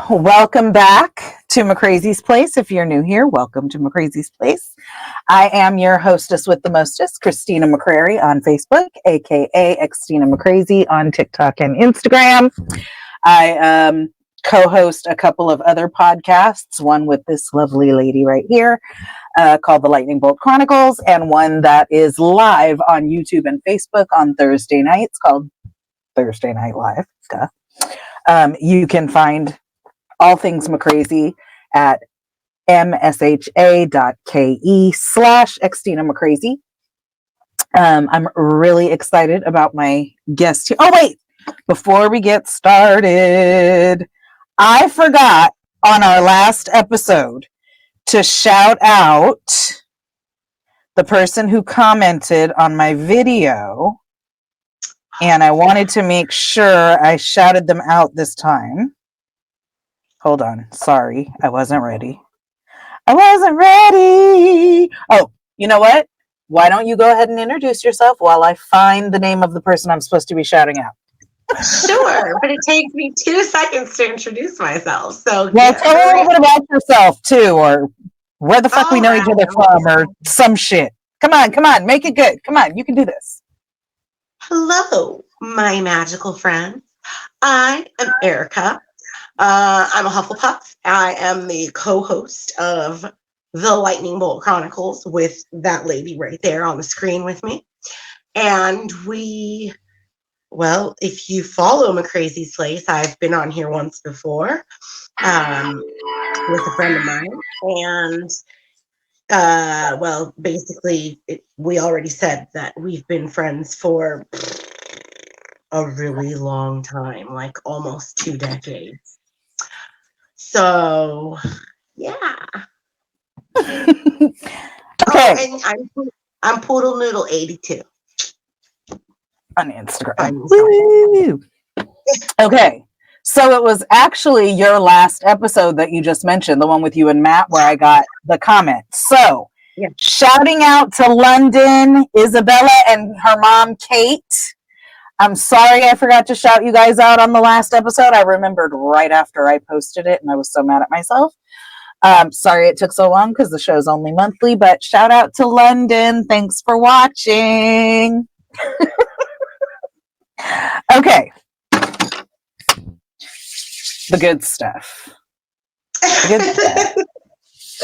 Welcome back to McCrazy's Place. If you're new here, welcome to McCrazy's Place. I am your hostess with the mostest, Xtina McCrary on Facebook, aka Xtina McCrazy on TikTok and Instagram. I co-host a couple of other podcasts, one with this lovely lady right here called The Lightning Bolt Chronicles, and one that is live on YouTube and Facebook on Thursday nights called Thursday Night Live. You can find all things McCrazy at msha.ke/Xtina McCrazy. I'm really excited about my guest here. Oh, wait, before we get started, I forgot on our last episode to shout out the person who commented on my video, and I wanted to make sure I shouted them out this time. Hold on. Sorry, I wasn't ready. Oh, you know what? Why don't you go ahead and introduce yourself while I find the name of the person I'm supposed to be shouting out? Sure, but it takes me 2 seconds to introduce myself. So, well, tell a little bit about yourself too, or where the fuck we know each other from, or some shit. Come on, make it good. Come on, you can do this. Hello, my magical friends. I am Erica. I'm a Hufflepuff. I am the co-host of The Lightning Bolt Chronicles with that lady right there on the screen with me. And if you follow McCrazy's Place, I've been on here once before with a friend of mine. And, basically, we already said that we've been friends for a really long time, like almost 2 decades. So, yeah. Okay. Oh, and I'm Poodle Noodle 82 on Instagram. Woo! Okay, so it was actually your last episode that you just mentioned, the one with you and Matt, where I got the comment. So, yeah. Shouting out to London, Isabella, and her mom, Kate. I'm sorry I forgot to shout you guys out on the last episode. I remembered right after I posted it, and I was so mad at myself. Sorry it took so long because the show's only monthly, but shout out to London. Thanks for watching. Okay. The good stuff.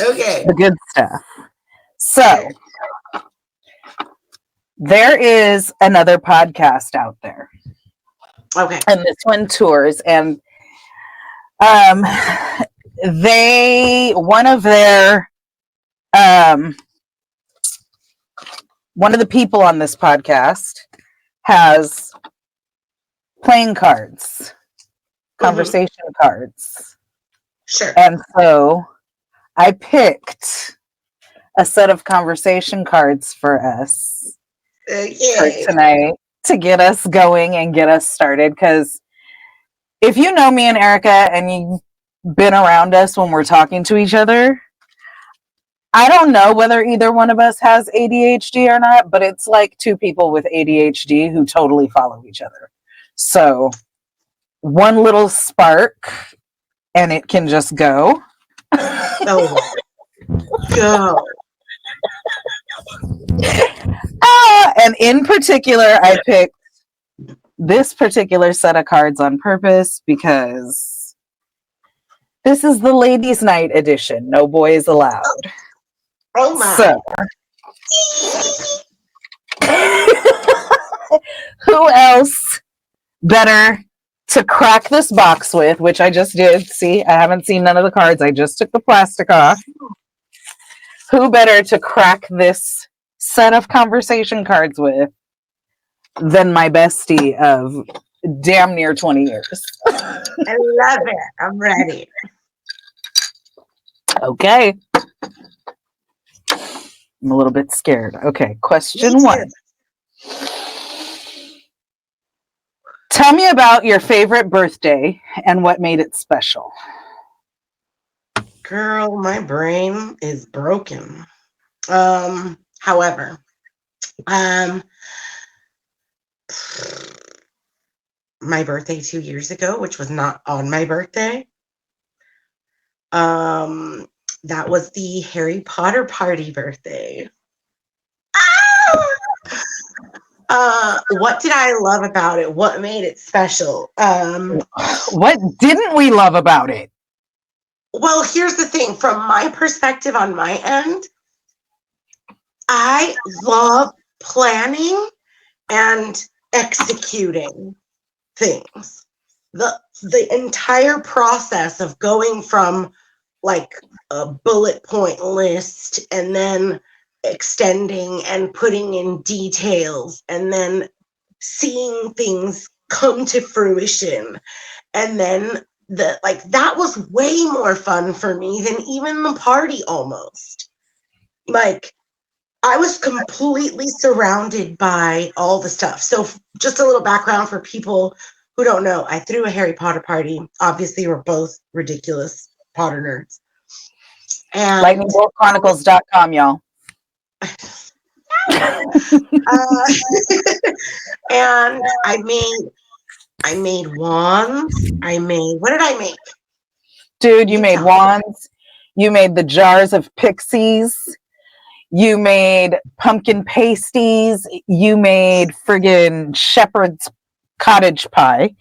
Okay. The good stuff. So, there is another podcast out there. Okay. And this one tours, and one of the people on this podcast has playing cards, conversation cards. Sure. And so I picked a set of conversation cards for us for tonight to get us going and get us started. Because if you know me and Erica and you've been around us when we're talking to each other, I don't know whether either one of us has ADHD or not, but it's like two people with ADHD who totally follow each other. So one little spark and it can just go. Oh, go. And in particular, I picked this particular set of cards on purpose because this is the ladies' night edition. No boys allowed. Oh my. So, who else better to crack this box with, which I just did. See, I haven't seen none of the cards. I just took the plastic off. Who better to crack this set of conversation cards with than my bestie of damn near 20 years. I love it. I'm ready. Okay. I'm a little bit scared. Okay, question 1. Tell me about your favorite birthday and what made it special. Girl, my brain is broken. However, my birthday 2 years ago, which was not on my birthday. That was the Harry Potter party birthday. What did I love about it? What made it special? What didn't we love about it? Well, here's the thing. From my perspective on my end, I love planning and executing things. The entire process of going from like a bullet point list and then extending and putting in details and then seeing things come to fruition, and then that was way more fun for me than even the party. Almost like I was completely surrounded by all the stuff. So just a little background for people who don't know, I threw a Harry Potter party. Obviously we're both ridiculous Potter nerds, and lightningboltchronicles.com, y'all. And I made wands. What did I make? Dude, you made wands. You made the jars of pixies. You made pumpkin pasties. You made friggin' shepherd's cottage pie.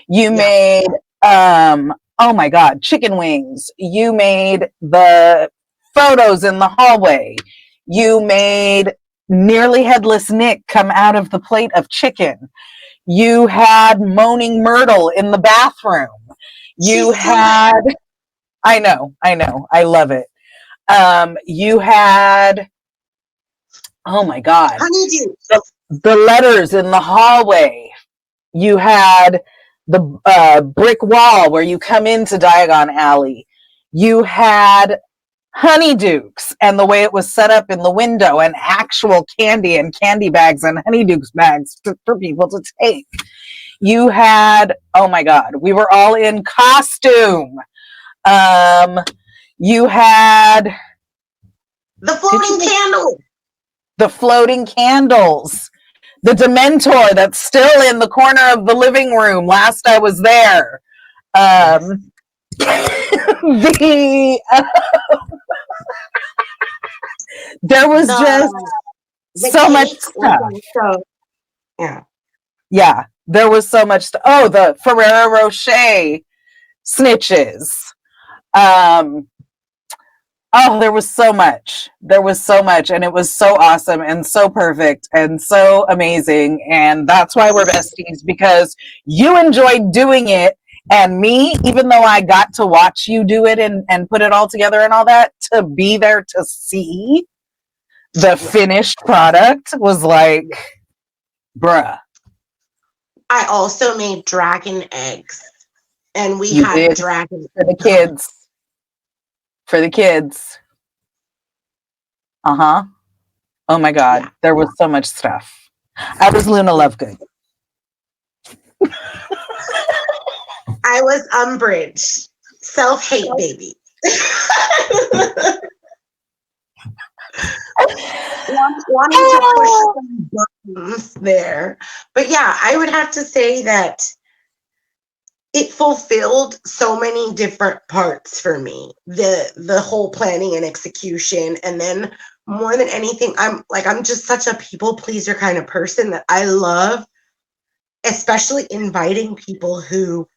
You made, oh my God, chicken wings. You made the photos in the hallway. You made nearly headless Nick come out of the plate of chicken. You had moaning Myrtle in the bathroom. You had, I know, I love it. You had, oh my God, the letters in the hallway. You had the brick wall where you come into Diagon Alley. You had honeydukes and the way it was set up in the window, and actual candy and candy bags and honeydukes bags for people to take. You had, oh my God, we were all in costume. You had the floating candles. The floating candles. The Dementor that's still in the corner of the living room. Last I was there. There was just so much stuff. Yeah, there was so much stuff. Oh, the Ferrero Rocher snitches. Oh, there was so much. There was so much, and it was so awesome and so perfect and so amazing. And that's why we're besties, because you enjoyed doing it, and me, even though I got to watch you do it and put it all together and all that, to be there to see the finished product was like, bruh. I also made dragon eggs, and we had dragon for the kids. For the kids. Uh-huh. Oh my God. There was so much stuff. I was Luna Lovegood. I was Umbridge. Self-hate baby. Wanting to push some buttons there. But yeah, I would have to say that it fulfilled so many different parts for me. The whole planning and execution, and then more than anything, I'm just such a people pleaser kind of person that I love, especially inviting people who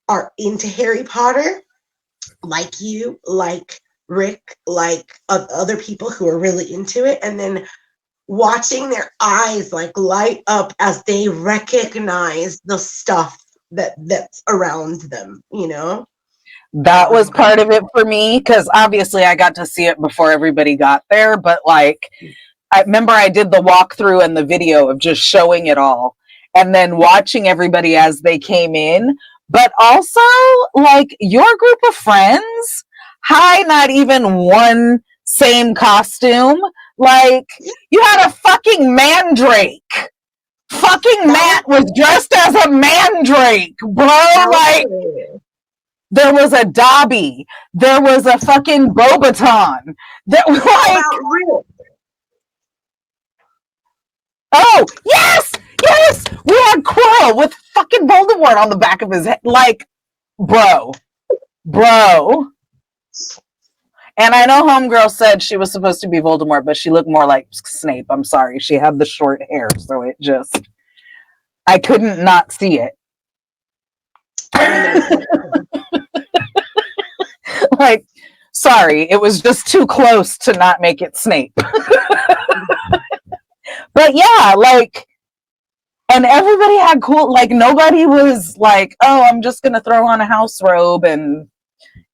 are into Harry Potter, like you, like Rick, like other people who are really into it, and then watching their eyes like light up as they recognize the stuff that's around them, you know? That was part of it for me, because obviously I got to see it before everybody got there, but like, I remember I did the walkthrough and the video of just showing it all, and then watching everybody as they came in, but also like your group of friends, not even one same costume. Like, you had a fucking mandrake. Fucking Matt was dressed as a mandrake, bro. Like, there was a Dobby. There was a fucking Bobaton. That was like, oh yes, we Quirrell with fucking Voldemort on the back of his head. Like, bro. And I know Homegirl said she was supposed to be Voldemort, but she looked more like Snape. I'm sorry. She had the short hair, so it just... I couldn't not see it. Like, sorry. It was just too close to not make it Snape. But yeah, like... And everybody had cool... Like, nobody was like, oh, I'm just going to throw on a house robe and...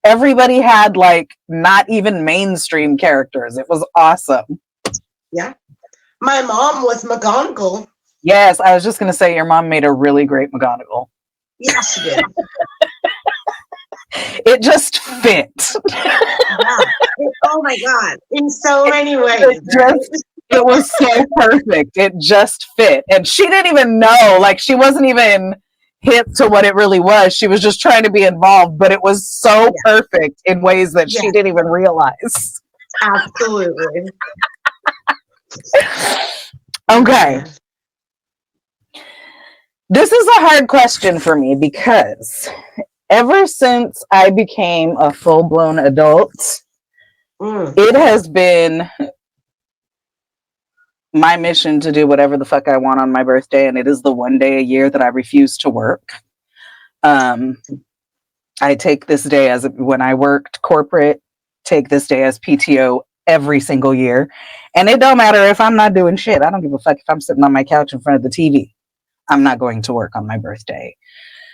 Everybody had like not even mainstream characters. It was awesome. Yeah. My mom was McGonagall. Yes, I was just going to say your mom made a really great McGonagall. Yeah, she did. It just fit. Yeah. Oh my God. In so many ways. It was so perfect. It just fit. And she didn't even know. Like, she wasn't even hip to what it really was. She was just trying to be involved, but it was so perfect in ways that she didn't even realize. Absolutely. Okay. This is a hard question for me because ever since I became a full-blown adult, it has been my mission to do whatever the fuck I want on my birthday, and it is the one day a year that I refuse to work. I take this day as when I worked corporate, take this day as PTO every single year, and it don't matter if I'm not doing shit. I don't give a fuck if I'm sitting on my couch in front of the TV. I'm not going to work on my birthday.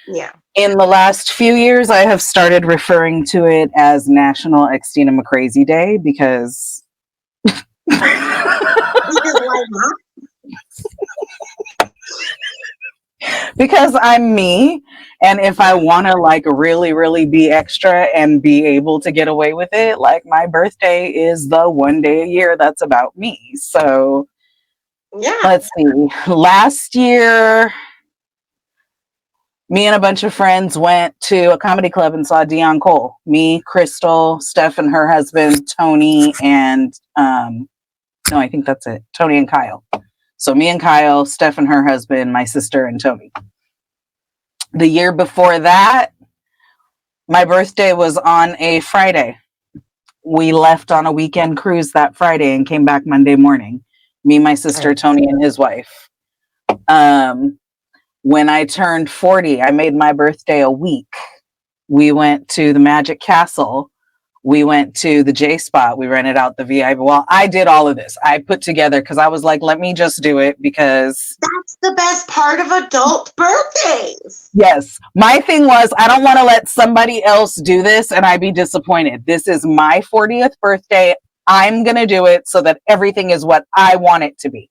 Yeah. In the last few years, I have started referring to it as National Xtina Day because because I'm me, and if I want to like really, really be extra and be able to get away with it, like my birthday is the one day a year that's about me. So yeah, let's see. Last year, me and a bunch of friends went to a comedy club and saw Dion Cole. Me, Crystal, Steph and her husband, Tony, and no, I think that's it. Tony and Kyle. So me and Kyle, Steph and her husband, my sister, and Tony. The year before that, my birthday was on a Friday. We left on a weekend cruise that Friday and came back Monday morning. Me, my sister, Tony, and his wife. When I turned 40, I made my birthday a week. We went to the Magic Castle. We went to the J Spot. We rented out the VIP. Well, I did all of this. I put together because I was like, let me just do it because that's the best part of adult birthdays. Yes. My thing was, I don't want to let somebody else do this and I be disappointed. This is my 40th birthday. I'm going to do it so that everything is what I want it to be.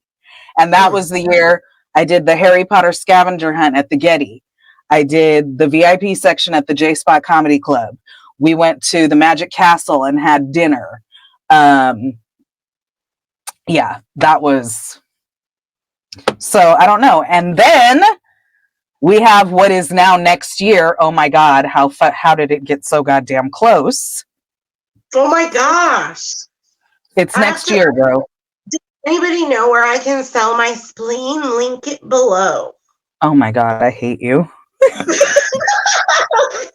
And that was the year I did the Harry Potter scavenger hunt at the Getty. I did the VIP section at the J Spot Comedy Club. We went to the Magic Castle and had dinner. Yeah, that was... So, I don't know. And then we have what is now next year. Oh my God, how did it get so goddamn close? Oh my gosh. It's next year, bro. Does anybody know where I can sell my spleen? Link it below. Oh my God, I hate you.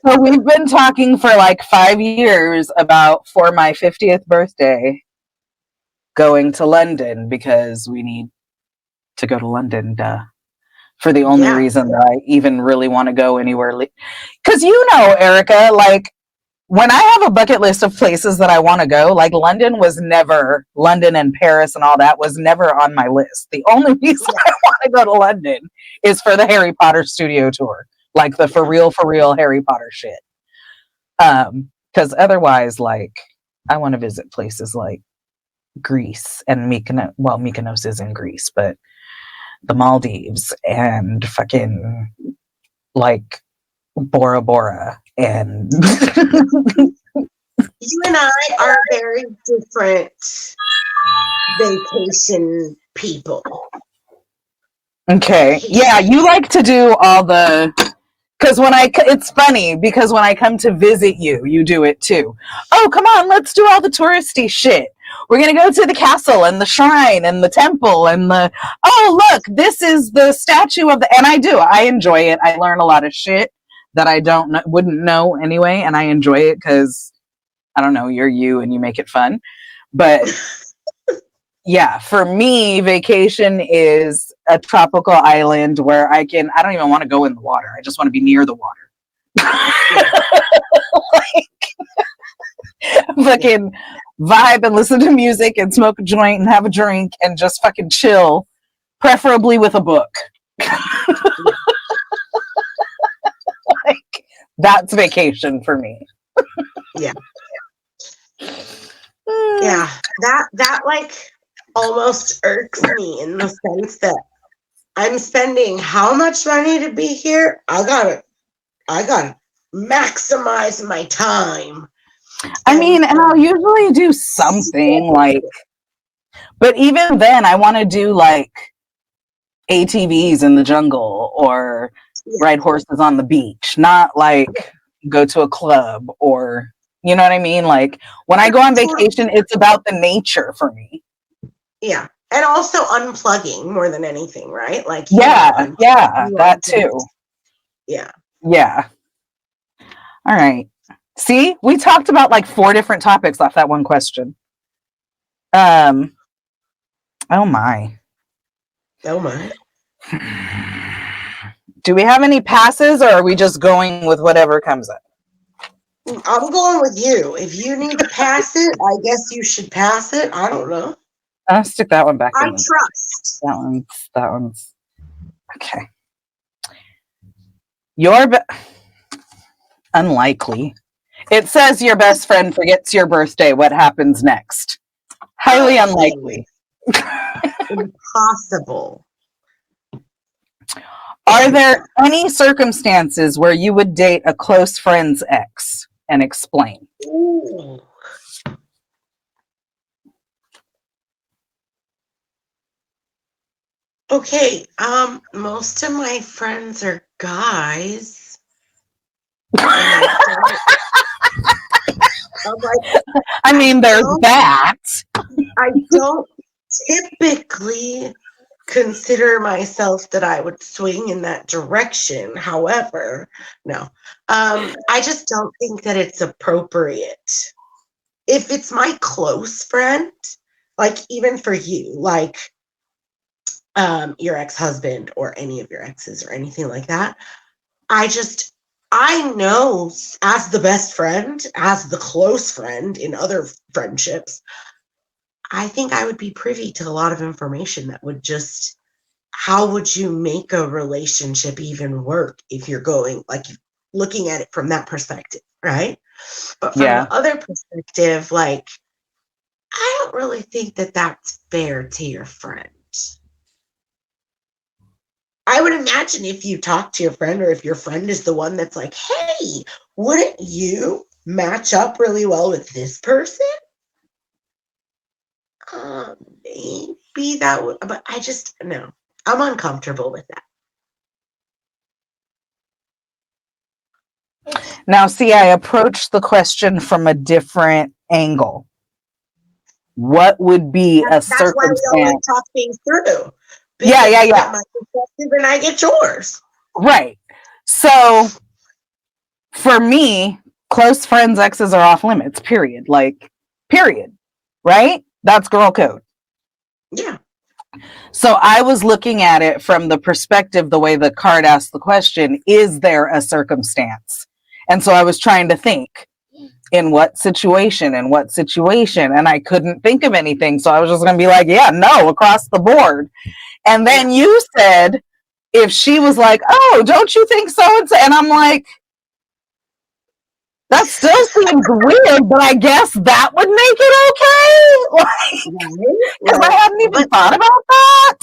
So we've been talking for like 5 years about, for my 50th birthday, going to London because we need to go to London, for the only reason that I even really want to go anywhere. Because you know, Erica, like when I have a bucket list of places that I want to go, like London and Paris and all that was never on my list. The only reason I want to go to London is for the Harry Potter studio tour. Like the for real Harry Potter shit. Because otherwise, like, I want to visit places like Greece and Mykonos. Well, Mykonos is in Greece, but the Maldives and fucking like Bora Bora and you and I are very different vacation people. Okay. Yeah, you like to do all the... Because it's funny because when I come to visit you, you do it too. Oh, come on, let's do all the touristy shit. we're going to go to the castle and the shrine and the temple and oh, look, this is the statue of and I enjoy it. I learn a lot of shit that I wouldn't know anyway. And I enjoy it because I don't know, you're you and you make it fun. But yeah, for me, vacation is a tropical island where I don't even want to go in the water. I just want to be near the water. Fucking vibe and listen to music and smoke a joint and have a drink and just fucking chill, preferably with a book. Like, that's vacation for me. Yeah. Yeah. That like almost irks me in the sense that I'm spending how much money to be here? I gotta maximize my time. I mean, and I'll usually do something like, but even then I want to do like ATVs in the jungle or ride horses on the beach, not like go to a club or, you know what I mean? Like when I go on vacation, it's about the nature for me. Yeah. And also unplugging more than anything, right? Like, yeah, that too. Yeah. Yeah. All right. See, we talked about like 4 different topics off that one question. Oh my. Do we have any passes or are we just going with whatever comes up? I'm going with you. If you need to pass it, I guess you should pass it. I don't know. I'll stick that one back. I trust. That one's okay. Unlikely. It says your best friend forgets your birthday. What happens next? Highly unlikely. Impossible. Are there any circumstances where you would date a close friend's ex? And explain. Ooh. Okay, most of my friends are guys. I mean, there's that. I don't typically consider myself that I would swing in that direction. However, no, I just don't think that it's appropriate. If it's my close friend, like even for you, like your ex-husband or any of your exes or anything like that, I know as the best friend, as the close friend in other friendships, I think I would be privy to a lot of information that would just, how would you make a relationship even work if you're going, like looking at it from that perspective, right? But from the other perspective, like, I don't really think that that's fair to your friend. I would imagine if you talk to your friend or if your friend is the one that's like, hey, wouldn't you match up really well with this person? Maybe that would, but I just, no, I'm uncomfortable with that. Now, see, I approached the question from a different angle. What would be a circumstance? That's why we always talk things through. Yeah. You get my perspective and I get yours. Right. So, for me, close friends' exes are off limits, period. Like, period. Right? That's girl code. Yeah. So I was looking at it from the perspective, the way the card asked the question, is there a circumstance? And so I was trying to think in what situation, and I couldn't think of anything. So I was just going to be like, yeah, no, across the board. And then you said, if she was like, oh, don't you think so? And I'm like, that still seems weird, but I guess that would make it okay. Because I hadn't even thought about that.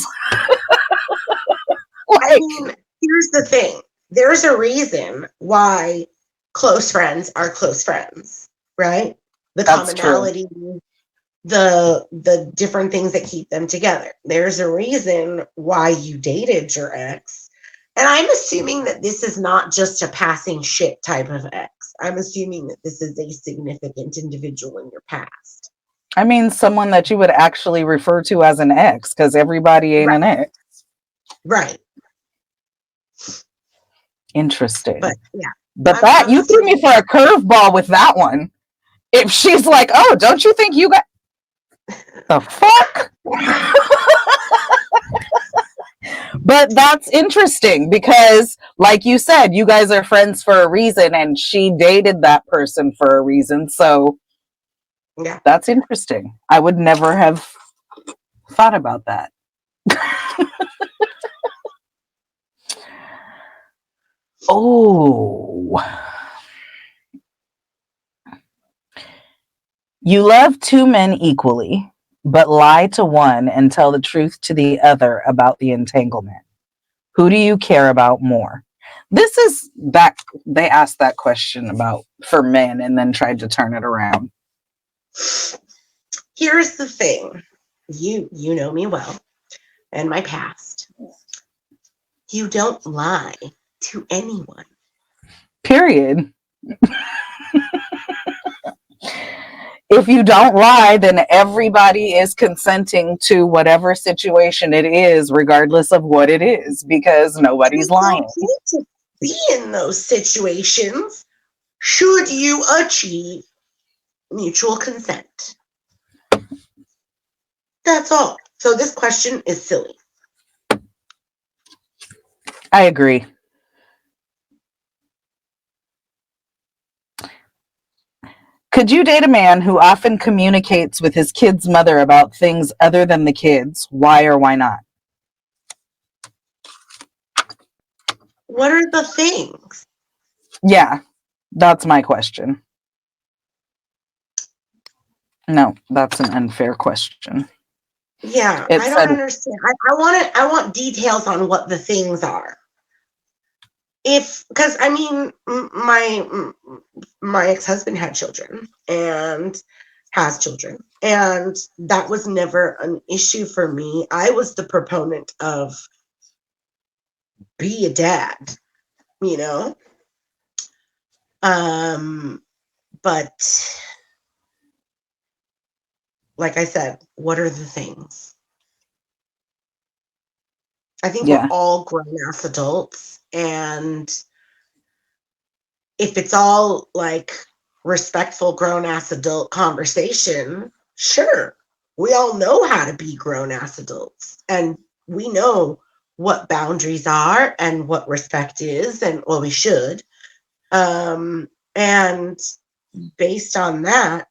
I mean, here's the thing. There's a reason why close friends are close friends, right? The commonality, the different things that keep them together. There's a reason why you dated your ex. And I'm assuming that this is not just a passing shit type of ex. I'm assuming that this is a significant individual in your past. I mean, someone that you would actually refer to as an ex, because everybody ain't Right. an ex. Right. Interesting. But yeah, But I'm that, I'm you threw still me for a curveball with that one. If she's like, oh, don't you think you got the fuck? But that's interesting because, like you said, you guys are friends for a reason, and she dated that person for a reason. So yeah. that's interesting. I would never have thought about that. Oh, you love two men equally, but lie to one and tell the truth to the other about the entanglement. Who do you care about more? This is that they asked that question about for men and then tried to turn it around. Here's the thing. You know me well and my past. You don't lie to anyone. Period. If you don't lie, then everybody is consenting to whatever situation it is, regardless of what it is, because nobody's It's lying. okay to be in those situations should you achieve mutual consent. That's all. So this question is silly. I agree. Could you date a man who often communicates with his kid's mother about things other than the kids? Why or why not? What are the things? Yeah, that's my question. No, that's an unfair question. Yeah, It I don't said, understand. I want details on what the things are. If because I mean my ex-husband had children and has children, and that was never an issue for me. I was the proponent of be a dad, you know. But like I said, what are the things? I think we're yeah, all grown ass adults, and if it's all like respectful grown ass adult conversation, sure. We all know how to be grown ass adults, and we know what boundaries are and what respect is, and well, we should. And based on that,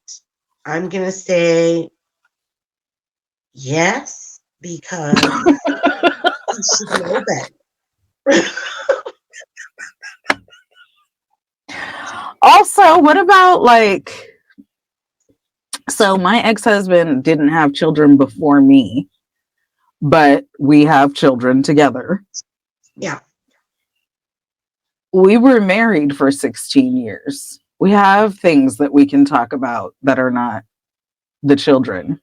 I'm gonna say yes because you should know better. also, what about like, so my ex-husband didn't have children before me, but we have children together. Yeah, We were married for 16 years. We have things that we can talk about that are not the children.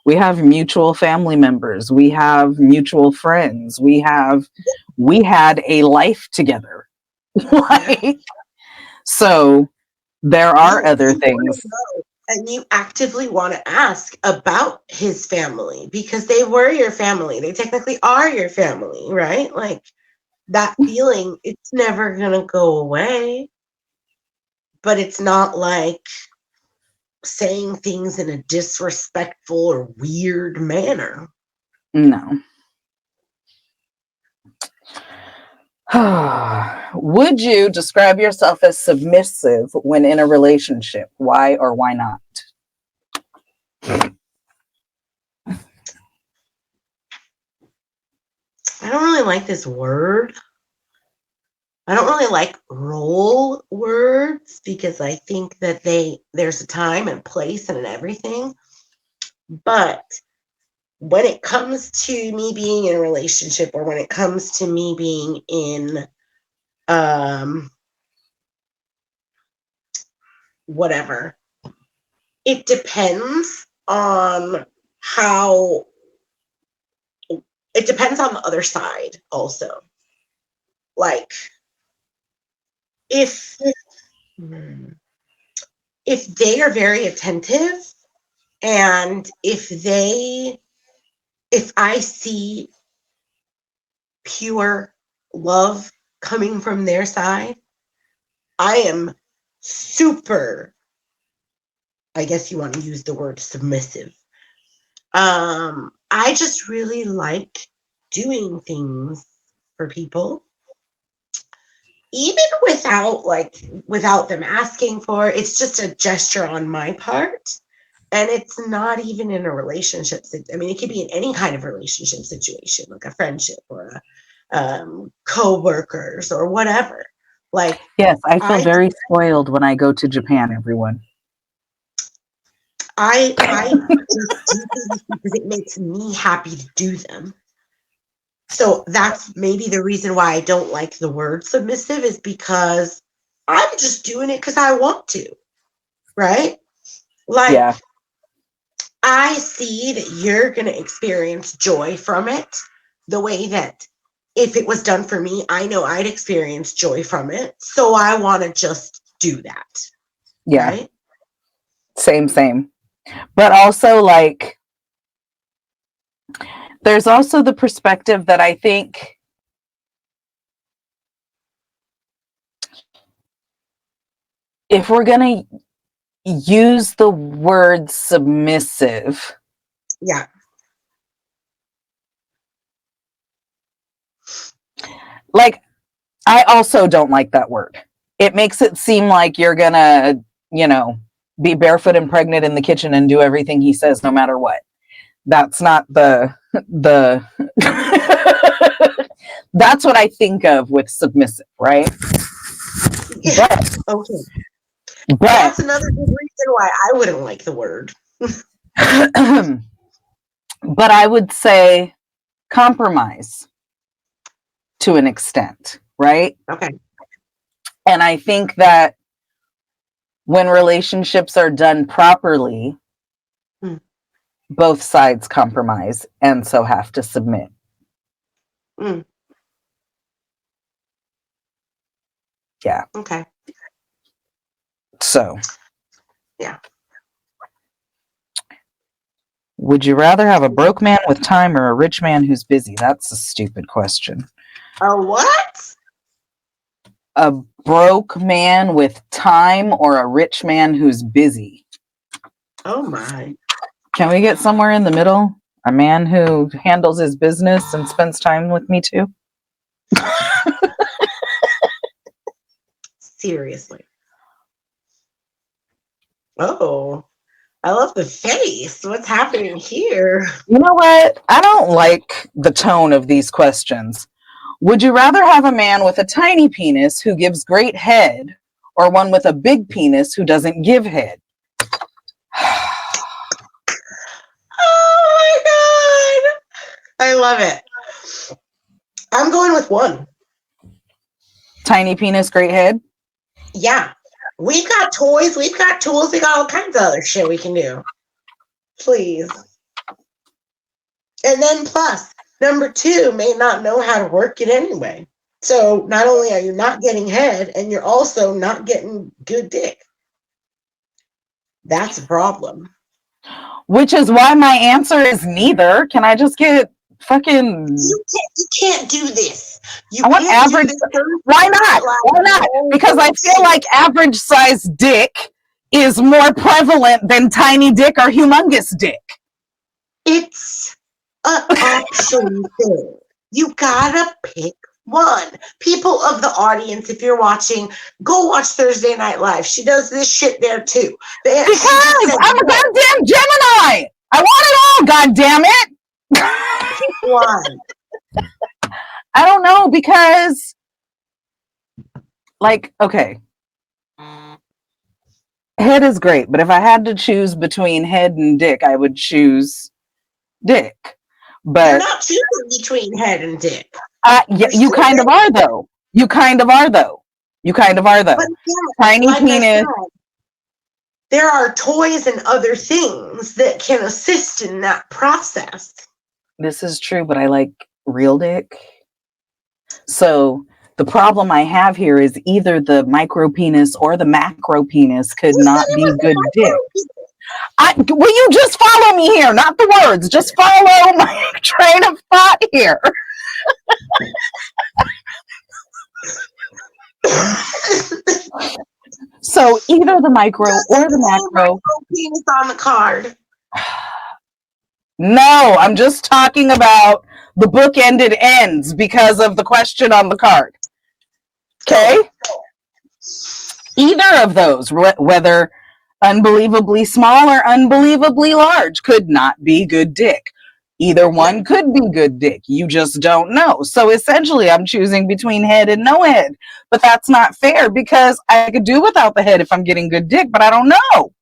We have mutual family members. We have mutual friends. We had a life together. yeah. Like, so there are You other want things. to know, and you actively want to ask about his family because they were your family. They technically are your family, right? Like that feeling, it's never gonna go away. But it's not like saying things in a disrespectful or weird manner. No. Would you describe yourself as submissive when in a relationship? Why or why not? I don't really like this word. I don't really like role words because I think that there's a time and place and everything. But when it comes to me being in a relationship or when it comes to me being in um whatever, it depends on how it depends on the other side also. Like if if they are very attentive And if I see pure love coming from their side, I am super, I guess you want to use the word submissive. I just really like doing things for people, even without them asking for it. It's just a gesture on my part. And it's not even in a relationship. I mean, it could be in any kind of relationship situation, like a friendship or a co-workers or whatever. Like, Yes, I feel I very spoiled when I go to Japan, everyone. I just do things because it makes me happy to do them. So that's maybe the reason why I don't like the word submissive, is because I'm just doing it because I want to, right? Like, Yeah. I see that you're going to experience joy from it the way that if it was done for me, I know I'd experience joy from it. So I want to just do that, Yeah. right? Same. But also, like, there's also the perspective that I think if we're going to use the word submissive, Yeah. like, I also don't like that word. It makes it seem like you're going to, be barefoot and pregnant in the kitchen and do everything he says no matter what. That's not the that's what I think of with submissive, right? But Okay. but That's another good reason why I wouldn't like the word. but I would say compromise to an extent, right? Okay. And I think that when relationships are done properly, Hmm. both sides compromise and so have to submit. Mm. Yeah. Okay. So, Yeah. would you rather have a broke man with time or a rich man who's busy? That's a stupid question. A what? A broke man with time or a rich man who's busy? Oh my. Can we get somewhere in the middle? A man who handles his business and spends time with me too? Seriously. Oh, I love the face. What's happening here? You know what? I don't like the tone of these questions. Would you rather have a man with a tiny penis who gives great head or one with a big penis who doesn't give head? Oh my god. I love it. I'm going with one. Tiny penis, great head? Yeah. We've got toys, we've got tools, we got all kinds of other shit we can do. Please. And then plus, number two may not know how to work it anyway. So not only are you not getting head, and you're also not getting good dick. That's a problem. Which is why my answer is neither. Can I just get fucking... You can't do this. You I want can't do average. this. Why not? Why not? Because I feel like average size dick is more prevalent than tiny dick or humongous dick. It's an option thing. You gotta pick one. People of the audience, if you're watching, go watch Thursday Night Live. She does this shit there too. Because I'm a goddamn Gemini. I want it all, goddamn it. Pick one. I don't know, because, like, okay, head is great, but if I had to choose between head and dick, I would choose dick. But you're not choosing between head and dick. Yeah, you kind of are though. You kind of are though. But yeah, Tiny like penis. I said, there are toys and other things that can assist in that process. This is true, but I like real dick. So the problem I have here is either the micro penis or the macro penis could not be good dick. Will you just follow me here? Not the words. Just follow my train of thought here. So either the micro or the macro. Penis on the card. No, I'm just talking about the book-ended ends because of the question on the card. Okay? Either of those, whether unbelievably small or unbelievably large, could not be good dick. Either one could be good dick. You just don't know. So essentially, I'm choosing between head and no head. But that's not fair because I could do without the head if I'm getting good dick, but I don't know.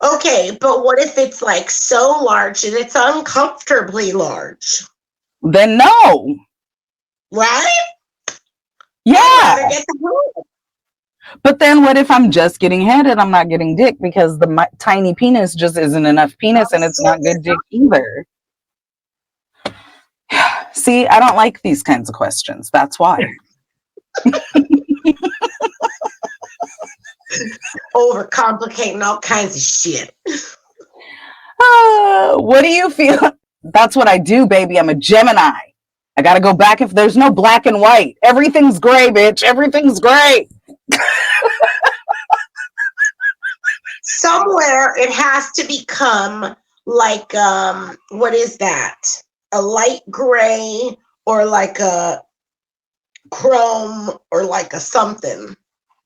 Okay, but what if it's like so large and it's uncomfortably large? Then no. Right? Yeah. I'd rather get the head. But then what if I'm just getting head and I'm not getting dick because the tiny penis just isn't enough penis and it's not good dick either? See, I don't like these kinds of questions. That's why. Overcomplicating all kinds of shit. What do you feel? That's what I do, baby. I'm a Gemini. I gotta go back if there's no black and white. Everything's gray, bitch. Everything's gray. Somewhere it has to become like what is that? A light gray or like a chrome or like a something.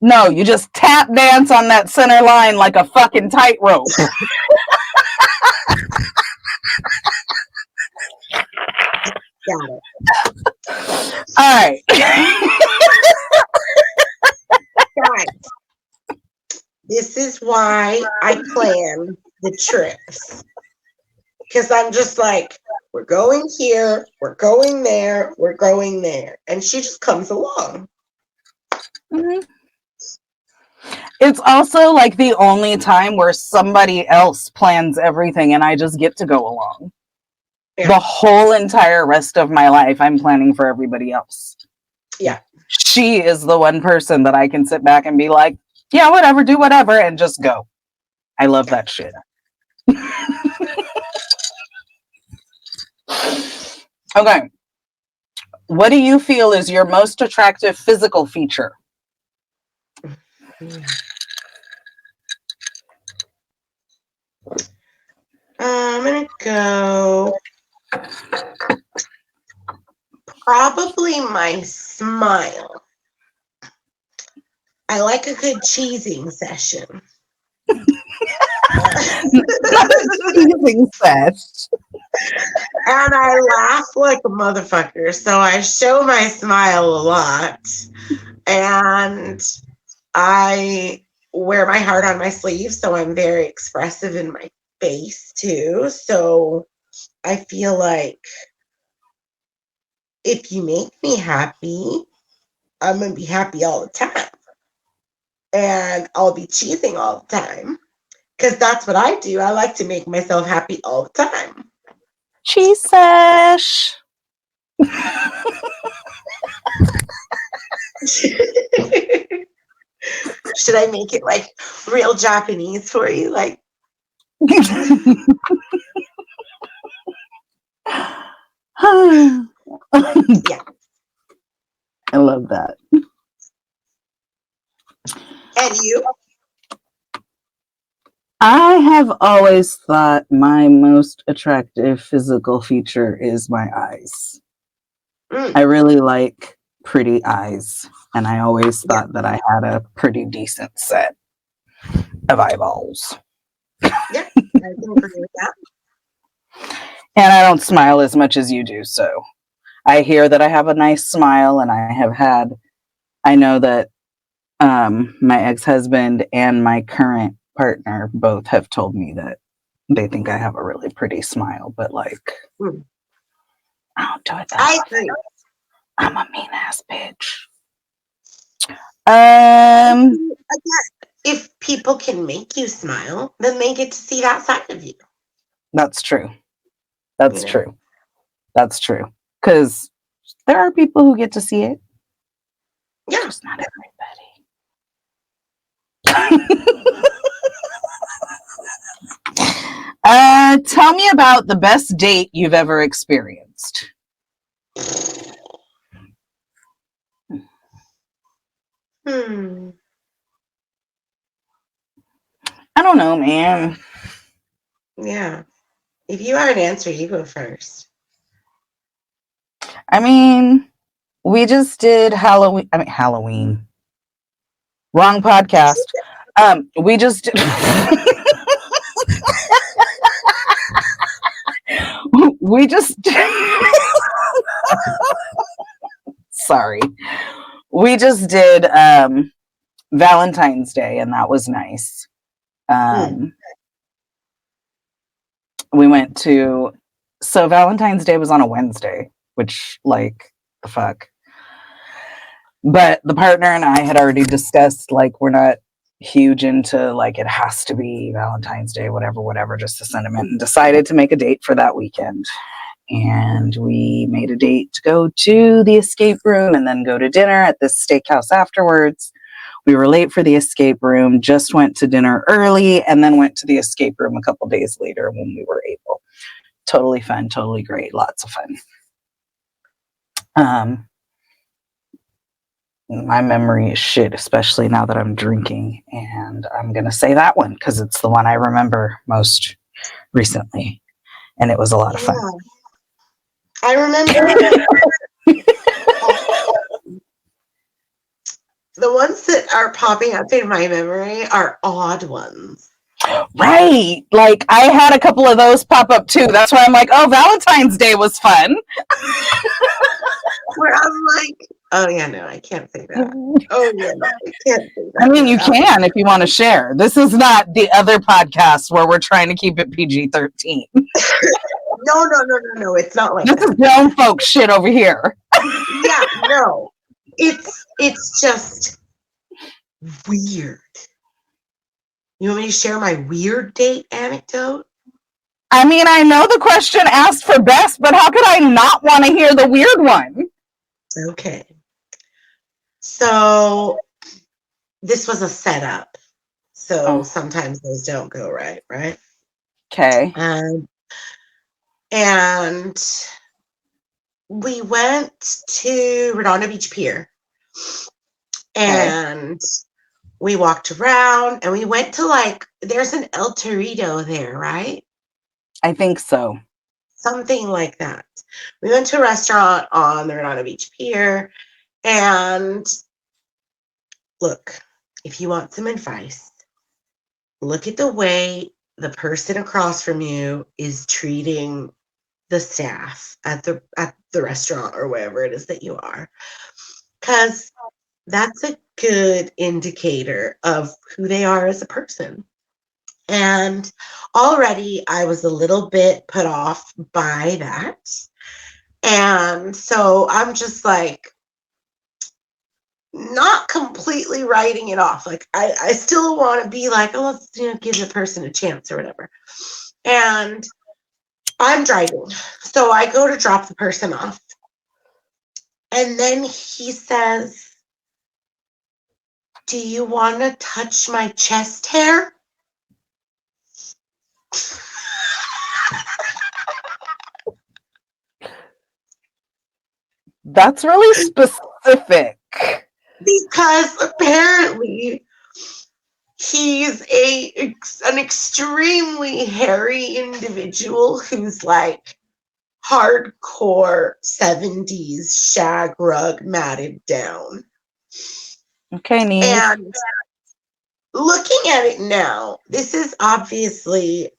No, you just tap dance on that center line like a fucking tightrope. Got it. All right. Guys, this is why I plan the trips. Because I'm just like, we're going here, we're going there, we're going there. And she just comes along. Mm-hmm. It's also like the only time where somebody else plans everything and I just get to go along. Yeah. The whole entire rest of my life, I'm planning for everybody else. Yeah. She is the one person that I can sit back and be like, yeah, whatever, do whatever, and just go. I love that shit. Okay. What do you feel is your most attractive physical feature? I'm going to go probably my smile. I like a good cheesing session. Cheesing sesh. And I laugh like a motherfucker. So I show my smile a lot. And I wear my heart on my sleeve. So I'm very expressive in my face too. So I feel like if you make me happy, I'm going to be happy all the time. And I'll be cheesing all the time. Because that's what I do. I like to make myself happy all the time. Cheese sesh. Should I make it like real Japanese for you? Like, yeah. I love that. And you? I have always thought my most attractive physical feature is my eyes. I really like pretty eyes, and I always thought that I had a pretty decent set of eyeballs. Yeah, I can agree with that. And I don't smile as much as you do, so I hear that I have a nice smile, and I know that my ex-husband and my current partner both have told me that they think I have a really pretty smile, but like, I don't do it that I agree. I'm a mean ass bitch. Again, if people can make you smile, then they get to see that side of you. That's true. That's true. That's true. Because there are people who get to see it. Yeah. Just not everybody. Tell me about the best date you've ever experienced. Hmm. I don't know, man. Yeah. If you have an answer, you go first. I mean, we just did Halloween. I mean, Halloween. Wrong podcast. We just we just sorry. We just did Valentine's Day, and that was nice. Hmm. We went to so Valentine's Day was on a Wednesday, which like the fuck. But the partner and I had already discussed like we're not huge into like it has to be Valentine's Day, whatever, just a sentiment, and decided to make a date for that weekend. And we made a date to go to the escape room and then go to dinner at this steakhouse afterwards. We were late for the escape room, just went to dinner early, and then went to the escape room a couple days later when we were able. Totally fun, totally great, lots of fun. My memory is shit, especially now that I'm drinking, and I'm gonna say that one because it's the one I remember most recently, and it was a lot of fun. Yeah. I remember the ones that are popping up in my memory are odd ones. Right, like I had a couple of those pop up too. That's why I'm like, oh, Valentine's Day was fun. Where I'm like, oh yeah, no, I can't say that. Oh yeah, no, I can't say that. I mean, No, you can if you want to share. This is not the other podcast where we're trying to keep it PG-13. no, it's not like This is that. grown folks shit over here. Yeah, no. It's just weird. You want me to share my weird date anecdote? I mean, I know the question asked for best, but how could I not want to hear the weird one? Okay. So this was a setup. So Oh, sometimes those don't go right, right? okay. And we went to Redondo Beach Pier Okay. and we walked around and we went to like, there's an El Torito there, right? I think so. Something like that. We went to a restaurant on the Redondo Beach Pier. And look, if you want some advice, look at the way the person across from you is treating the staff at the restaurant or wherever it is that you are. Because that's a good indicator of who they are as a person. And already I was a little bit put off by that. And so I'm just like, not completely writing it off. Like I still want to be like, oh, let's give the person a chance or whatever. And I'm driving. So I go to drop the person off. And then he says, do you want to touch my chest hair? That's really specific. Because apparently he's an extremely hairy individual who's like hardcore 70s shag rug matted down. Okay, Neve. And looking at it now, this is obviously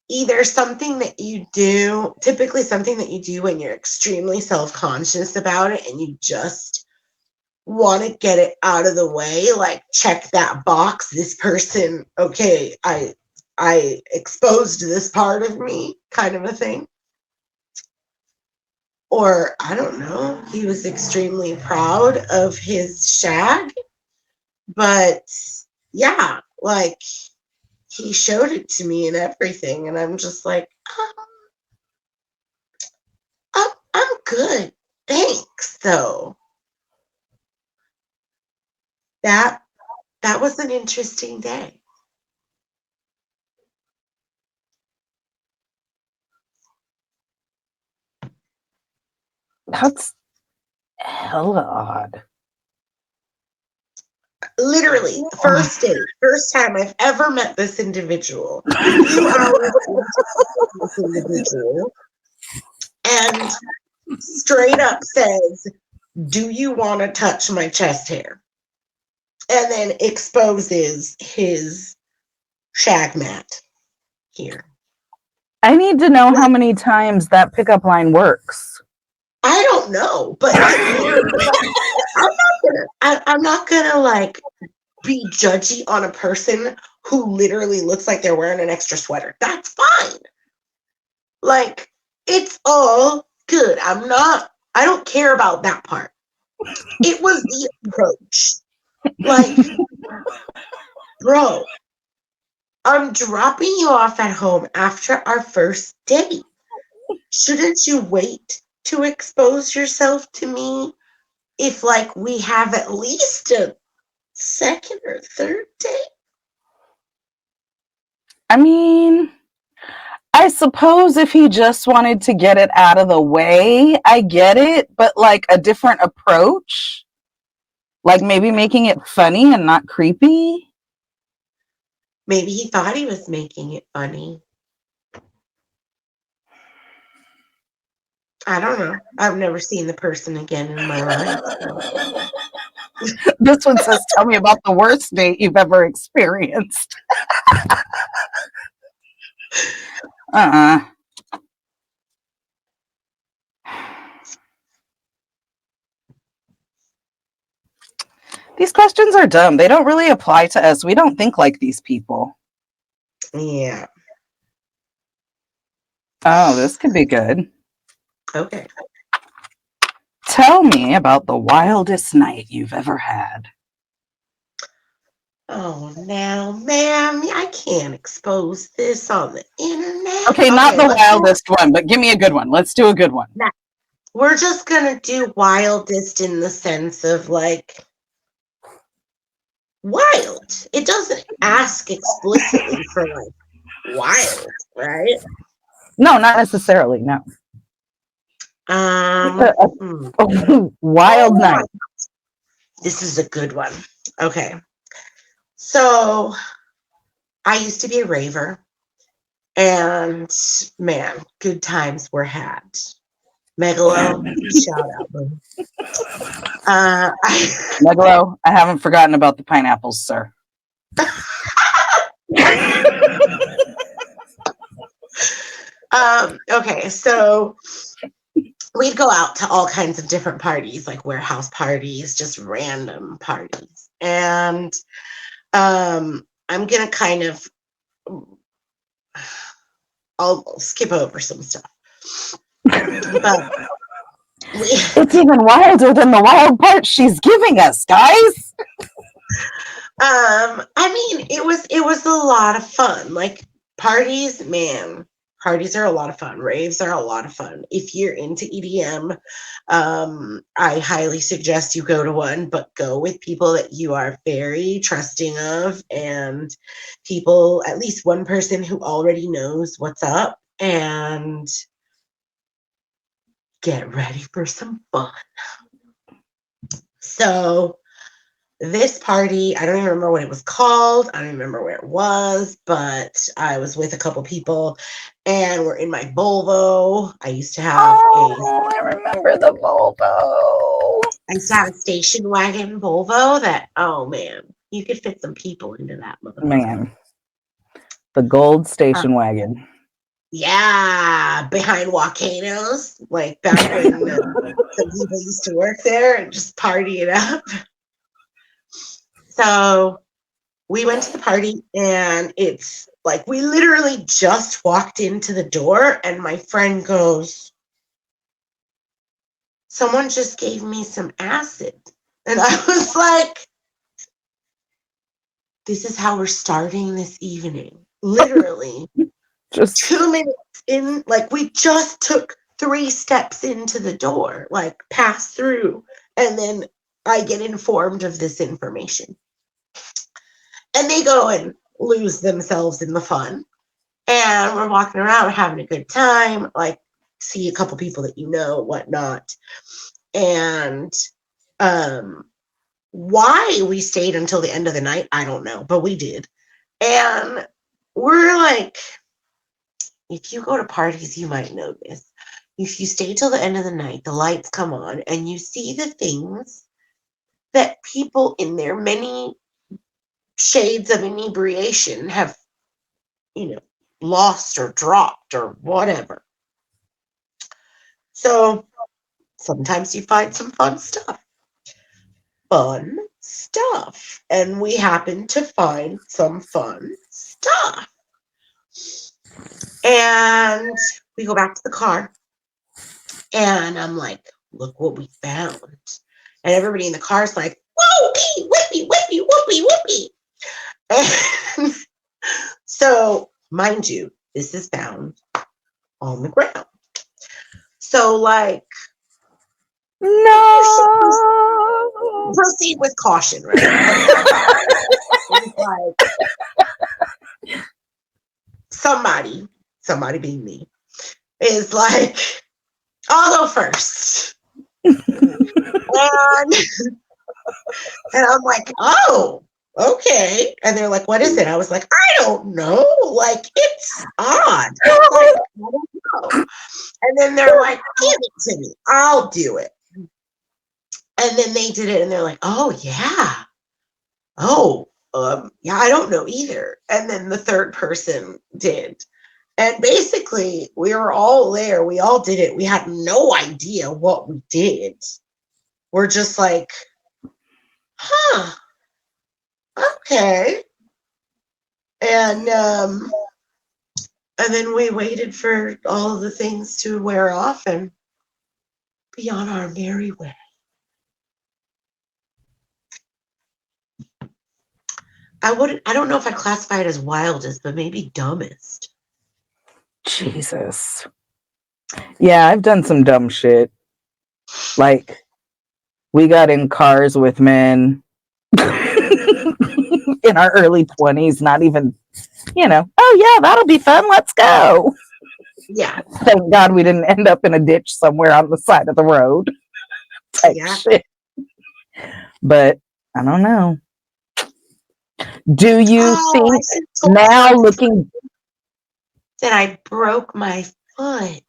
either something that you do, typically something that you do when you're extremely self-conscious about it and you just want to get it out of the way, like check that box. This person, okay, I exposed this part of me, kind of a thing. Or I don't know, he was extremely proud of his shag, but yeah, like he showed it to me and everything, and I'm just like, I'm good, thanks. Though that was an interesting day. That's hella odd. Literally, the first date, first time I've ever met this individual, a few hours into this individual, and straight up says, "Do you want to touch my chest hair?" And then exposes his shag mat here. I need to know how many times that pickup line works. I don't know, but it literally, I'm not gonna like be judgy on a person who literally looks like they're wearing an extra sweater. That's fine. Like, it's all good. I don't care about that part. It was the approach. Like, bro, I'm dropping you off at home after our first date. Shouldn't you wait to expose yourself to me if, like, we have at least a second or third date? I mean, I suppose if he just wanted to get it out of the way, I get it, but like a different approach, like maybe making it funny and not creepy. Maybe he thought he was making it funny. I don't know. I've never seen the person again in my life. So. This one says, tell me about the worst date you've ever experienced. uh-uh. These questions are dumb. They don't really apply to us. We don't think like these people. Yeah. Oh, this could be good. Okay. Tell me about the wildest night you've ever had. Oh, now, ma'am, I can't expose this on the internet. Okay, not the let's wildest one, but give me a good one. Let's do a good one. We're just gonna do wildest in the sense of like wild. It doesn't ask explicitly for like wild, right? No, not necessarily. No. Wild night. This is a good one. Okay. So I used to be a raver, and man, good times were had. Megalo, shout out, bro. Megalo, I haven't forgotten about the pineapples, sir. Okay, so we'd go out to all kinds of different parties, like warehouse parties, just random parties. And I'm gonna kind of I'll skip over some stuff. But it's even wilder than the wild part she's giving us, guys. I mean, it was a lot of fun. Like parties, man. Parties are a lot of fun. Raves are a lot of fun. If you're into EDM, I highly suggest you go to one, but go with people that you are very trusting of and people, at least one person who already knows what's up, and get ready for some fun. So this party, I don't even remember what it was called. I don't remember where it was, but I was with a couple people and we're in my Volvo. I used to have I remember the Volvo. I used to have a station wagon Volvo that, oh man, you could fit some people into that motherfucker. Man, the gold station wagon. Yeah, behind volcanoes, like back when some people used to work there and just party it up. So we went to the party and it's like we literally just walked into the door and my friend goes, someone just gave me some acid. And I was like, this is how we're starting this evening. Literally. Just 2 minutes in, like we just took 3 steps into the door, like pass through. And then I get informed of this information. And they go and lose themselves in the fun. And we're walking around having a good time. Like see a couple people that you know, whatnot. And why we stayed until the end of the night, I don't know, but we did. And we're like, if you go to parties, you might know this. If you stay till the end of the night, the lights come on, and you see the things that people in their many shades of inebriation have, lost or dropped or whatever. So sometimes you find some fun stuff. And we happen to find some fun stuff. And we go back to the car, and I'm like, look what we found. And everybody in the car is like, whoopee, whippy, whippy, whoopee, whoopee. And so, mind you, this is found on the ground. So, like, you should No. proceed with caution, right? Like, somebody being me, is like, I'll go first. And I'm like, oh, okay. And they're like, what is it? I was like, I don't know. Like, it's odd. Like, I don't know. And then they're like, give it to me. I'll do it. And then they did it, and they're like, oh, yeah. Oh, yeah, I don't know either. And then the third person did. And basically, we were all there. We all did it. We had no idea what we did. We're just like, huh, okay. And then we waited for all of the things to wear off and be on our merry way. I don't know if I'd classify it as wildest, but maybe dumbest. Jesus. Yeah, I've done some dumb shit. Like, we got in cars with men in our early 20s, not even, oh yeah, that'll be fun, let's go. Yeah. Thank God we didn't end up in a ditch somewhere on the side of the road type shit. But I don't know. Do you think now looking that I broke my foot?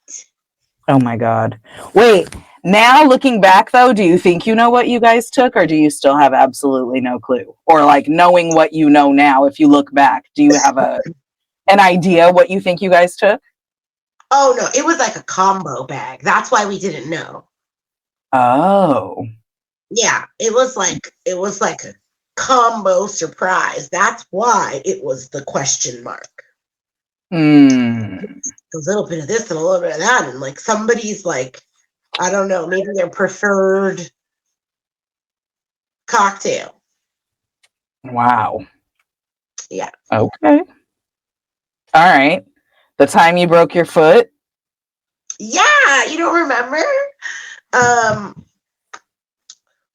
Oh my God. Wait, now looking back though, do you think you know what you guys took, or do you still have absolutely no clue? Or like, knowing what you know now, if you look back, do you have an idea what you think you guys took? Oh no, it was like a combo bag. That's why we didn't know. Oh. Yeah, it was like a combo surprise. That's why it was the question mark. A little bit of this and a little bit of that, and like somebody's like, I don't know, maybe their preferred cocktail. Wow. Yeah. Okay. All right. The time you broke your foot? Yeah, you don't remember?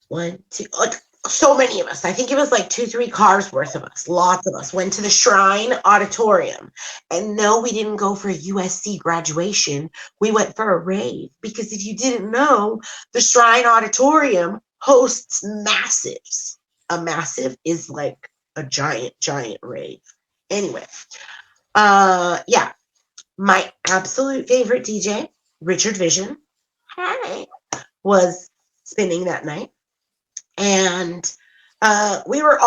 One, two, like so many of us. I think it was like 2-3 cars worth of us. Lots of us went to the Shrine Auditorium. And no, we didn't go for a USC graduation. We went for a rave. Because if you didn't know, the Shrine Auditorium hosts massives. A massive is like a giant, giant rave. Anyway, yeah. My absolute favorite DJ, Richard Vision, was spinning that night. And we were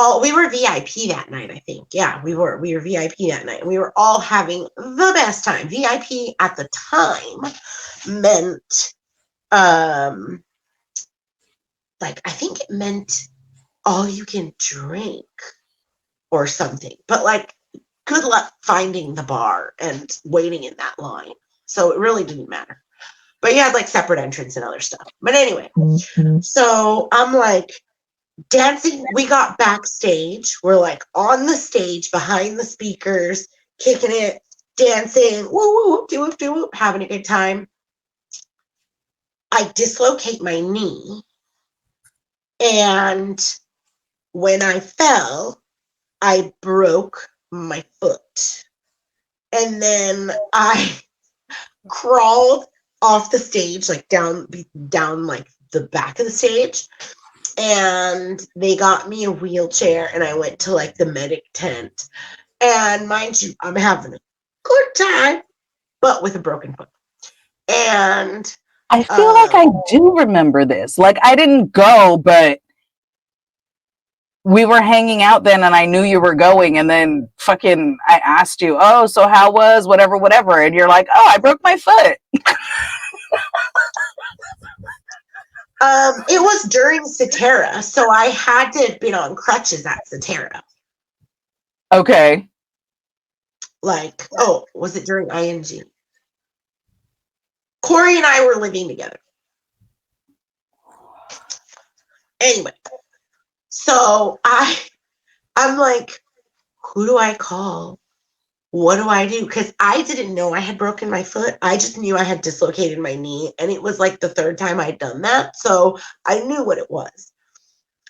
VIP that night, I think. Yeah, we were VIP that night. And we were all having the best time. VIP at the time meant like, I think it meant all you can drink or something. But like, good luck finding the bar and waiting in that line. So it really didn't matter. But you had like separate entrance and other stuff. But anyway, so I'm like, dancing. We got backstage. We're like on the stage behind the speakers, kicking it, dancing, woo woo, do whoop, do whoop, having a good time. I dislocate my knee, and when I fell, I broke my foot. And then I crawled off the stage, like down like the back of the stage. And they got me a wheelchair, and I went to like the medic tent. And mind you, I'm having a good time, but with a broken foot. And I feel like I do remember this. Like, I didn't go, but we were hanging out then, and I knew you were going, and then fucking I asked you, oh, so how was whatever, and you're like, oh, I broke my foot. It was during Cetera, so I had to have been on crutches at Cetera. Okay. Like, oh, was it during ING? Corey and I were living together. Anyway, so I'm like, who do I call? What do I do? Because I didn't know I had broken my foot. I just knew I had dislocated my knee. And it was like the third time I'd done that. So I knew what it was.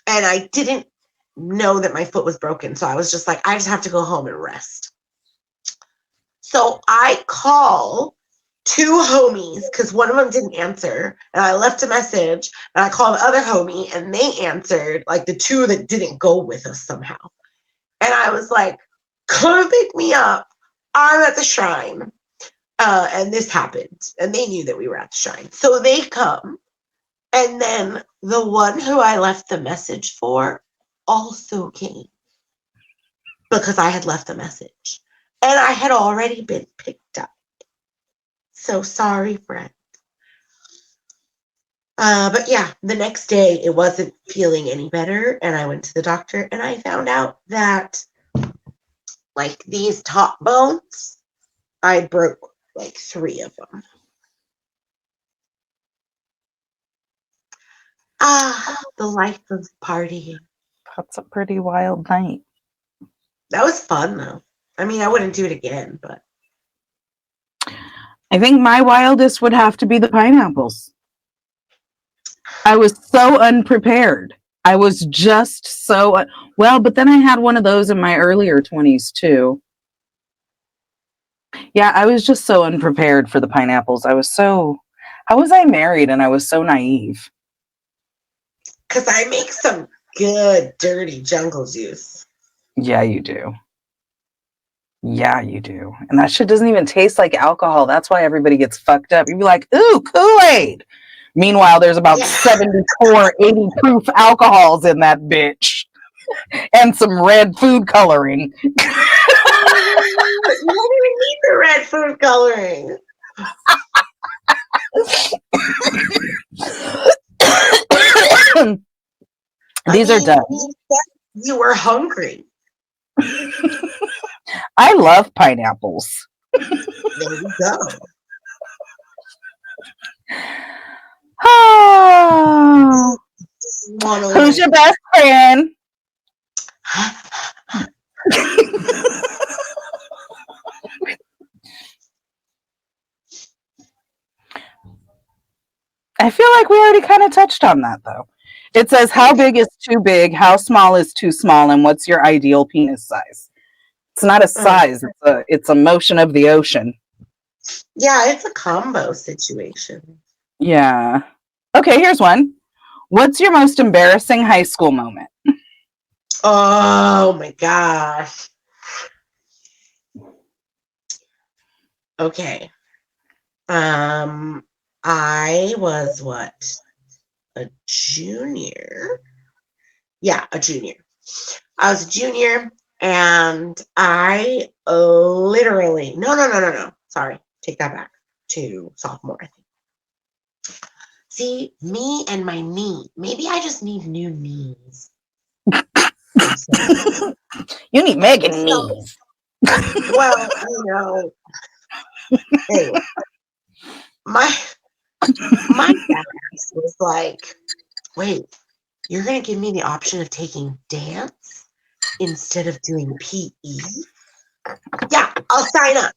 And I didn't know that my foot was broken. So I was just like, I just have to go home and rest. So I call two homies because one of them didn't answer. And I left a message. And I called the other homie and they answered, like the two that didn't go with us somehow. And I was like, come pick me up. I'm at the shrine. And this happened. And they knew that we were at the shrine. So they come. And then the one who I left the message for also came. Because I had left a message. And I had already been picked up. So sorry, friend. But yeah, the next day it wasn't feeling any better. And I went to the doctor and I found out that like these top bones, I broke like 3 of them. The life of partying. That's a pretty wild night. That was fun though. I mean, I wouldn't do it again, but I think my wildest would have to be the pineapples. I was so unprepared. I was just so well, but then I had one of those in my earlier 20s too. Yeah, I was just so unprepared for the pineapples. How was I married and I was so naive? because I make some good dirty jungle juice. Yeah, you do. Yeah, you do. And that shit doesn't even taste like alcohol. That's why everybody gets fucked up. You'd be like, ooh, Kool-Aid. Meanwhile, there's about 74, 80 proof alcohols in that bitch. And some red food coloring. You don't even need the red food coloring. These are done. You were hungry. I love pineapples. There you go. Oh. Who's your best friend? I feel like we already kind of touched on that, though. It says, how big is too big? How small is too small? And what's your ideal penis size? It's not a size. It's a motion of the ocean. Yeah, it's a combo situation. Yeah. Okay, here's one. What's your most embarrassing high school moment? Oh, my gosh. Okay. I was what? A junior? Yeah, a junior. I was a junior and I literally, no. Sorry, take that back to sophomore, I think. See, me and my knee. Maybe I just need new knees. You need Megan knees. Well, you know. Anyway, my dad was like, wait, you're going to give me the option of taking dance instead of doing PE? Yeah, I'll sign up.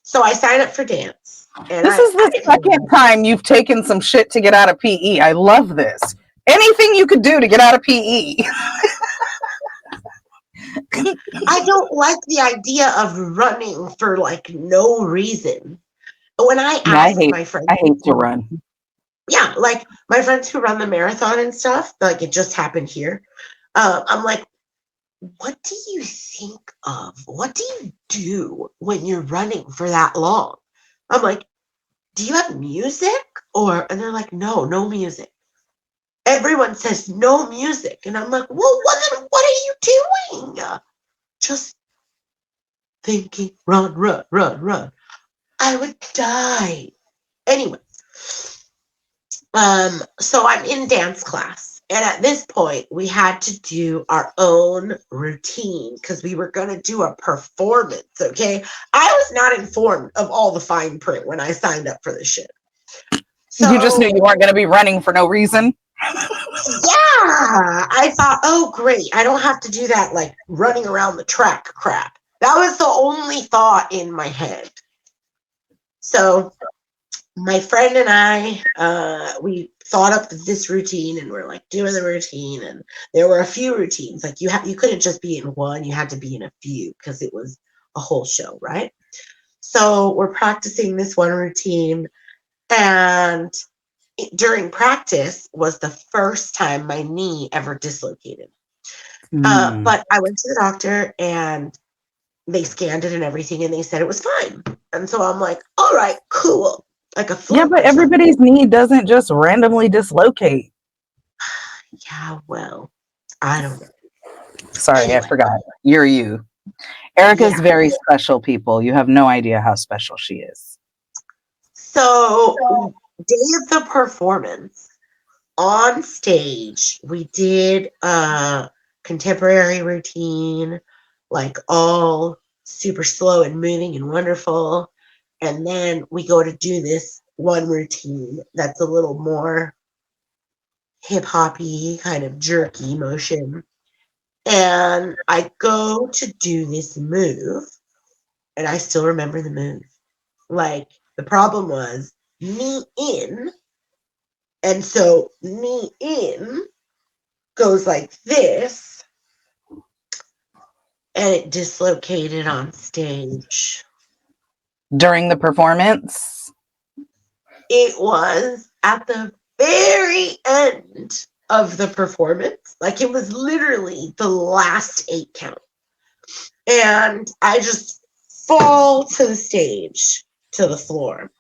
So I signed up for dance. And this is the second time you've taken some shit to get out of PE. I love this. Anything you could do to get out of PE. I don't like the idea of running for like no reason. when I Yeah, asked my friends, I hate to run. yeah, like my friends who run the marathon and stuff, like it just happened here. I'm like, what do you think of? What do you do when you're running for that long? I'm like, do you have music? And they're like, no, no music. Everyone says no music. And I'm like, well, what are you doing? Just thinking, run, run, run, run. I would die. Anyway, so I'm in dance class. And at this point, we had to do our own routine because we were going to do a performance, okay? I was not informed of all the fine print when I signed up for this shit. You just knew you So, weren't going to be running for no reason. yeah, I thought, oh, great. I don't have to do that, like running around the track crap. That was the only thought in my head. So, my friend and I, we thought up this routine and we're like doing the routine. And there were a few routines. Like you couldn't just be in one, you had to be in a few because it was a whole show, right? So we're practicing this one routine. And during practice was the first time my knee ever dislocated. But I went to the doctor and they scanned it and everything and they said it was fine. And so I'm like, all right, cool. Like a Yeah, fluke but or something. everybody's knee doesn't just randomly dislocate. Yeah, well, I don't know. Sorry, I Anyway, forgot. You're you. Erica's yeah. very special, people. You have no idea how special she is. So, day of the performance on stage, we did a contemporary routine, like all super slow and moving and wonderful. And then we go to do this one routine that's a little more hip hoppy, kind of jerky motion. And I go to do this move, and I still remember the move. Like, the problem was knee in, and so knee in goes like this, and it dislocated on stage. During the performance? It was at the very end of the performance. Like, it was literally the last 8 count. And I just fall to the stage, to the floor.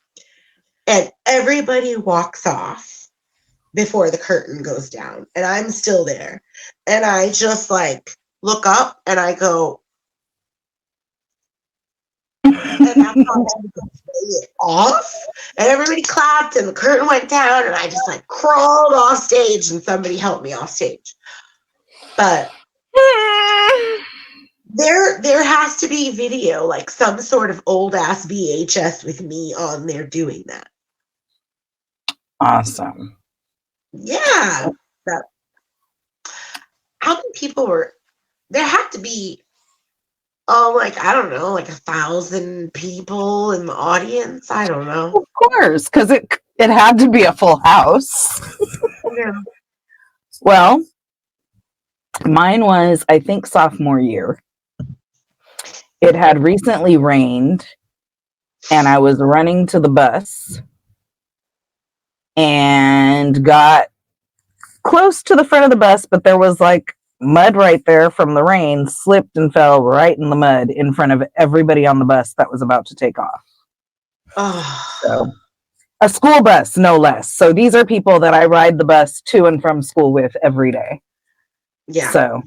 And everybody walks off before the curtain goes down. And I'm still there. And I just like look up and I go, and that's how I play it off. And everybody clapped and the curtain went down and I just like crawled off stage and somebody helped me off stage. But there has to be video, like some sort of old ass VHS with me on there doing that. Awesome. Yeah. That, how many people were there? Had to be, oh, like I don't know, like 1,000 people in the audience. I don't know. Of course, because it had to be a full house. Yeah. Well, mine was, I think, sophomore year. It had recently rained, and I was running to the bus and got close to the front of the bus, but there was like mud right there from the rain, slipped and fell right in the mud in front of everybody on the bus that was about to take off. Oh, So, a school bus, no less. So these are people that I ride the bus to and from school with every day. yeah. So,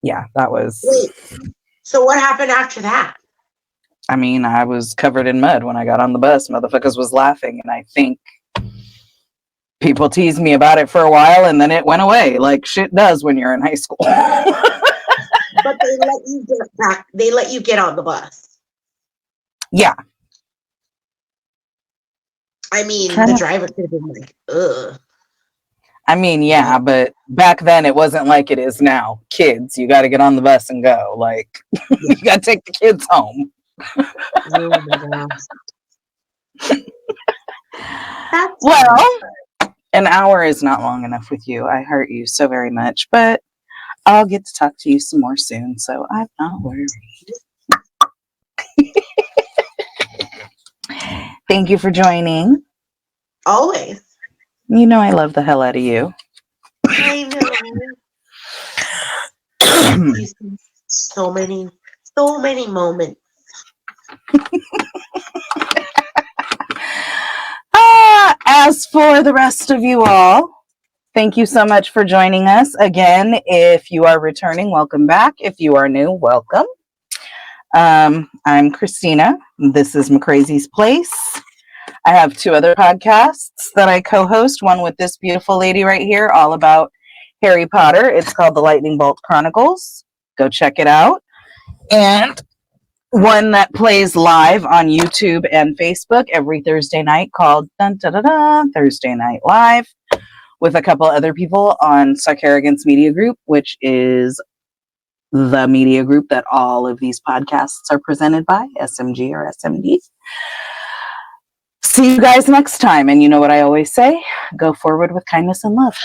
yeah, that was. Wait. So what happened after that? I mean, I was covered in mud when I got on the bus. Motherfuckers was laughing, and I think people teased me about it for a while, and then it went away, like shit does when you're in high school. But they let you get back. They let you get on the bus. Yeah. I mean, the driver could have been like, ugh. I mean, yeah, but back then it wasn't like it is now. Kids, you got to get on the bus and go. Like, you got to take the kids home. Oh my gosh. That's Well, an hour is not long enough with you. I hurt you so very much, but I'll get to talk to you some more soon, so I'm not worried. Thank you for joining. Always. You know I love the hell out of you. I know. You see so many moments. As for the rest of you all, thank you so much for joining us. Again, if you are returning, welcome back. If you are new, welcome. I'm Xtina. This is McCrazy's Place. I have two other podcasts that I co-host, one with this beautiful lady right here, all about Harry Potter. It's called The Lightning Bolt Chronicles. Go check it out. And one that plays live on YouTube and Facebook every Thursday night called Dun, da, da, da, Thursday Night Live, with a couple other people on Suck Arrogance Media Group, which is the media group that all of these podcasts are presented by, SMG or SMD. See you guys next time. And you know what I always say? Go forward with kindness and love.